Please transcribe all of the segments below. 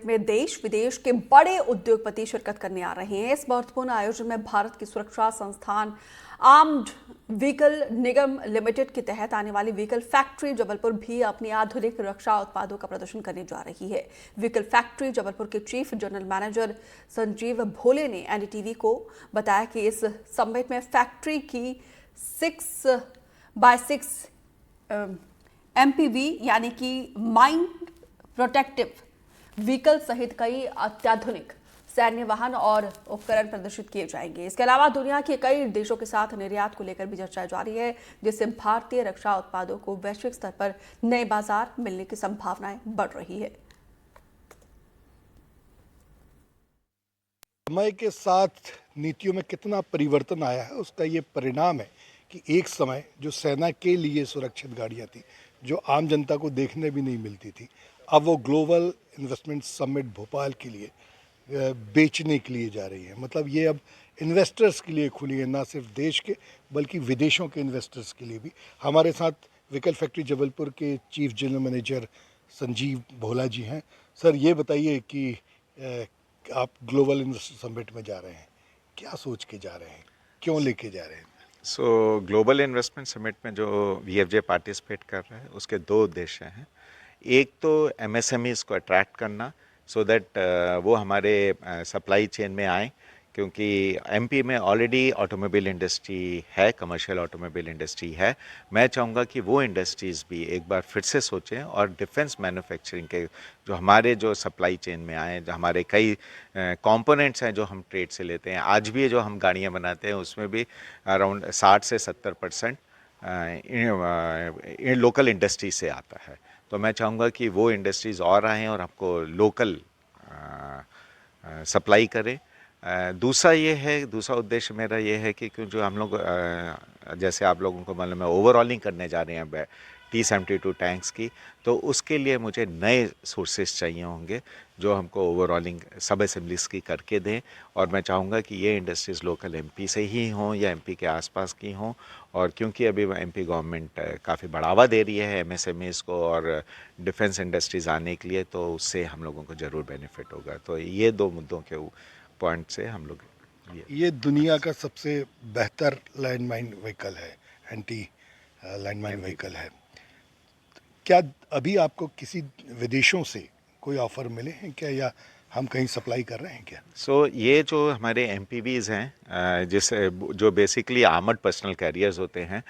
में देश विदेश के बड़े उद्योगपति शिरकत करने आ रहे हैं। इस महत्वपूर्ण आयोजन में भारत की सुरक्षा संस्थान आर्म्ड व्हीकल निगम लिमिटेड के तहत आने वाली व्हीकल फैक्ट्री जबलपुर भी अपनी आधुनिक रक्षा उत्पादों का प्रदर्शन करने जा रही है। व्हीकल फैक्ट्री जबलपुर के चीफ जनरल मैनेजर संजीव भोले ने एनडीटीवी को बताया कि इस समिट में फैक्ट्री की 6x6 MPV यानी कि माइन प्रोटेक्टिव व्हीकल सहित कई अत्याधुनिक सैन्य वाहन और उपकरण प्रदर्शित किए जाएंगे। इसके अलावा दुनिया के कई देशों के साथ निर्यात को लेकर भी चर्चा जारी है, जिससे भारतीय रक्षा उत्पादों को वैश्विक स्तर पर नए बाजार मिलने की संभावनाएं बढ़ रही है। समय के साथ नीतियों में कितना परिवर्तन आया है, उसका ये परिणाम है कि एक समय जो सेना के लिए सुरक्षित गाड़ियां थी, जो आम जनता को देखने भी नहीं मिलती थी, अब वो ग्लोबल इन्वेस्टमेंट समिट भोपाल के लिए बेचने के लिए जा रही है। मतलब ये अब इन्वेस्टर्स के लिए खुली है, ना सिर्फ देश के बल्कि विदेशों के इन्वेस्टर्स के लिए भी। हमारे साथ व्हीकल फैक्ट्री जबलपुर के chief general manager Sanjeev Bhola ji हैं। सर, ये बताइए कि आप ग्लोबल इन्वेस्टर समिट में जा रहे हैं, क्या सोच के जा रहे हैं, क्यों लेके जा रहे हैं? सो ग्लोबल इन्वेस्टमेंट समिट में जो VFJ पार्टिसिपेट कर रहा है उसके दो उद्देश्य हैं। एक तो MSMEs को अट्रैक्ट करना सो दैट वो हमारे सप्लाई चेन में आए, क्योंकि MP में ऑलरेडी ऑटोमोबाइल इंडस्ट्री है, कमर्शियल ऑटोमोबाइल इंडस्ट्री है। मैं चाहूँगा कि वो इंडस्ट्रीज़ भी एक बार फिर से सोचें और डिफेंस मैन्युफैक्चरिंग के जो हमारे जो सप्लाई चेन में आए, जो हमारे कई कंपोनेंट्स हैं जो हम ट्रेड से लेते हैं। आज भी जो हम गाड़ियाँ बनाते हैं उसमें भी अराउंड 60 से 70% लोकल इंडस्ट्री से आता है। तो मैं चाहूँगा कि वो इंडस्ट्रीज़ और आएँ और आपको लोकल सप्लाई करें। दूसरा उद्देश्य मेरा ये है कि जो हम लोग जैसे आप लोगों को मालूम है ओवरऑलिंग करने जा रहे हैं T-72 टैंक्स की, तो उसके लिए मुझे नए सोर्सेज चाहिए होंगे जो हमको ओवरऑलिंग सब असेंबलीज की करके दें। और मैं चाहूँगा कि ये इंडस्ट्रीज़ लोकल MP से ही हों या MP के आसपास की हों। और क्योंकि अभी MP गवर्नमेंट काफ़ी बढ़ावा दे रही है MSMEs को और डिफेंस इंडस्ट्रीज़ आने के लिए, तो उससे हम लोगों को ज़रूर बेनिफिट होगा। तो ये दो मुद्दों के पॉइंट से हम लोग ये दुनिया का सबसे बेहतर लैंडमाइन व्हीकल है, एंटी लैंडमाइन व्हीकल है। क्या अभी आपको किसी विदेशों से कोई ऑफर मिले हैं क्या, या हम कहीं सप्लाई कर रहे हैं क्या? ये जो हमारे MPVs हैं जिसे जो बेसिकली आर्मर्ड पर्सनल कैरियर्स होते हैं,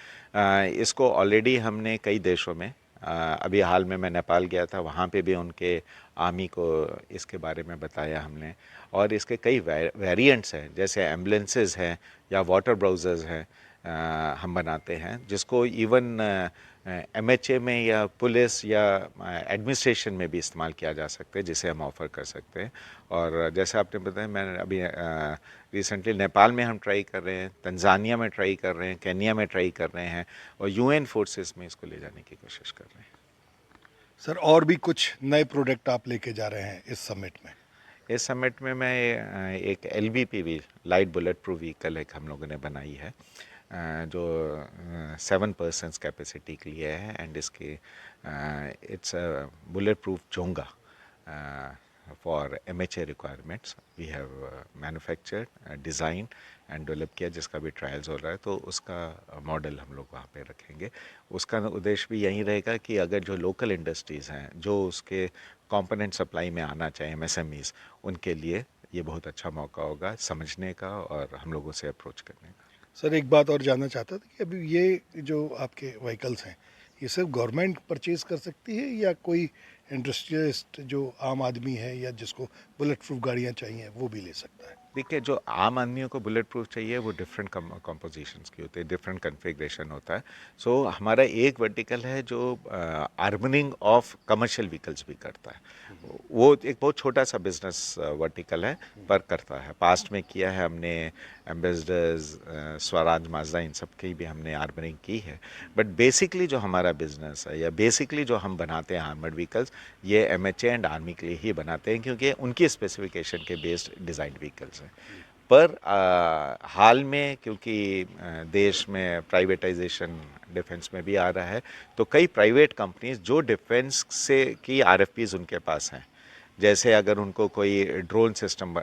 इसको ऑलरेडी हमने कई देशों में अभी हाल में मैं नेपाल गया था, वहाँ पे भी उनके आर्मी को इसके बारे में बताया हमने। और इसके कई वेरिएंट्स हैं, जैसे एम्बुलेंसेस हैं या वाटर ब्राउज़र्स हैं, हम बनाते हैं, जिसको इवन MHA में या पुलिस या एडमिनिस्ट्रेशन में भी इस्तेमाल किया जा सकता है, जिसे हम ऑफ़र कर सकते हैं। और जैसे आपने बताया, मैं अभी रिसेंटली नेपाल में हम ट्राई कर रहे हैं, तंजानिया में ट्राई कर रहे हैं, केन्या में ट्राई कर रहे हैं और UN फोर्सेस में इसको ले जाने की कोशिश कर रहे हैं। सर, और भी कुछ नए प्रोडक्ट आप लेके जा रहे हैं इस समिट में? इस समिट में मैं एक LBPV light bullet proof vehicle एक हम लोगों ने बनाई है, जो 7 पर्सन्स कैपेसिटी के लिए है। एंड इसके इट्स बुलेट प्रूफ चोंगा for MHA requirements. We have manufactured, design and develop किया, जिसका भी ट्रायल्स हो रहा है, तो उसका मॉडल हम लोग वहाँ पे रखेंगे। उसका उद्देश्य भी यही रहेगा कि अगर जो लोकल इंडस्ट्रीज़ हैं जो उसके कंपोनेंट सप्लाई में आना चाहें, MSMEs, उनके लिए ये बहुत अच्छा मौका होगा समझने का और हम लोगों से अप्रोच करने का। सर, एक बात और जानना चाहता था कि अभी ये जो आपके व्हीकल्स हैं, ये सिर्फ गवर्नमेंट परचेज कर सकती है या कोई इंडस्ट्रियलिस्ट जो आम आदमी है या जिसको बुलेट प्रूफ गाड़ियाँ चाहिए वो भी ले सकता है? देखिए, जो आम आदमियों को बुलेट प्रूफ चाहिए वो डिफरेंट कंपोजिशंस की होती है, डिफरेंट कन्फिग्रेशन होता है। हमारा एक वर्टिकल है जो आर्मरिंग ऑफ कमर्शियल व्हीकल्स भी करता है। वो एक बहुत छोटा सा बिजनेस वर्टिकल है, पर करता है। पास्ट में किया है हमने, एम्बेसडर्स, स्वराज, माजदा, इन सब की भी हमने आर्मरिंग की है। बट बेसिकली जो हमारा बिजनेस है या बेसिकली जो हम बनाते हैं आर्मर्ड व्हीकल्स, ये MHA एंड आर्मी के लिए ही बनाते हैं, क्योंकि उनकी स्पेसिफिकेशन के बेस्ड डिज़ाइन व्हीकल्स हैं। पर हाल में क्योंकि देश में प्राइवेटाइजेशन डिफेंस में भी आ रहा है, तो कई प्राइवेट कंपनीज जो डिफेंस से की RFPs उनके पास हैं, जैसे अगर उनको कोई drone system,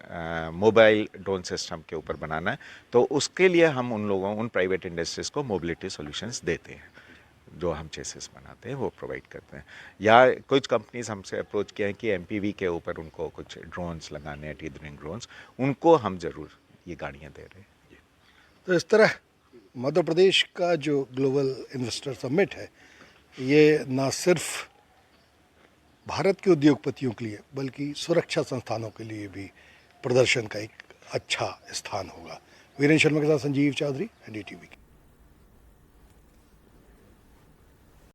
mobile drone system के ऊपर बनाना है, तो उसके लिए हम उन प्राइवेट इंडस्ट्रीज़ को मोबिलिटी सॉल्यूशंस देते हैं। जो हम चेसिस बनाते हैं वो प्रोवाइड करते हैं, या कुछ कंपनीज हमसे अप्रोच किया है कि एमपीवी के ऊपर उनको कुछ ड्रोन्स लगाने हैं, टीदरिंग ड्रोन्स, उनको हम ज़रूर ये गाड़ियाँ दे रहे हैं। तो इस तरह मध्य प्रदेश का जो ग्लोबल इन्वेस्टर समिट है, ये ना सिर्फ भारत के उद्योगपतियों के लिए बल्कि सुरक्षा संस्थानों के लिए भी प्रदर्शन का एक अच्छा स्थान होगा। वीरेंद्र शर्मा के साथ संजीव चौधरी, एनडीटीवी।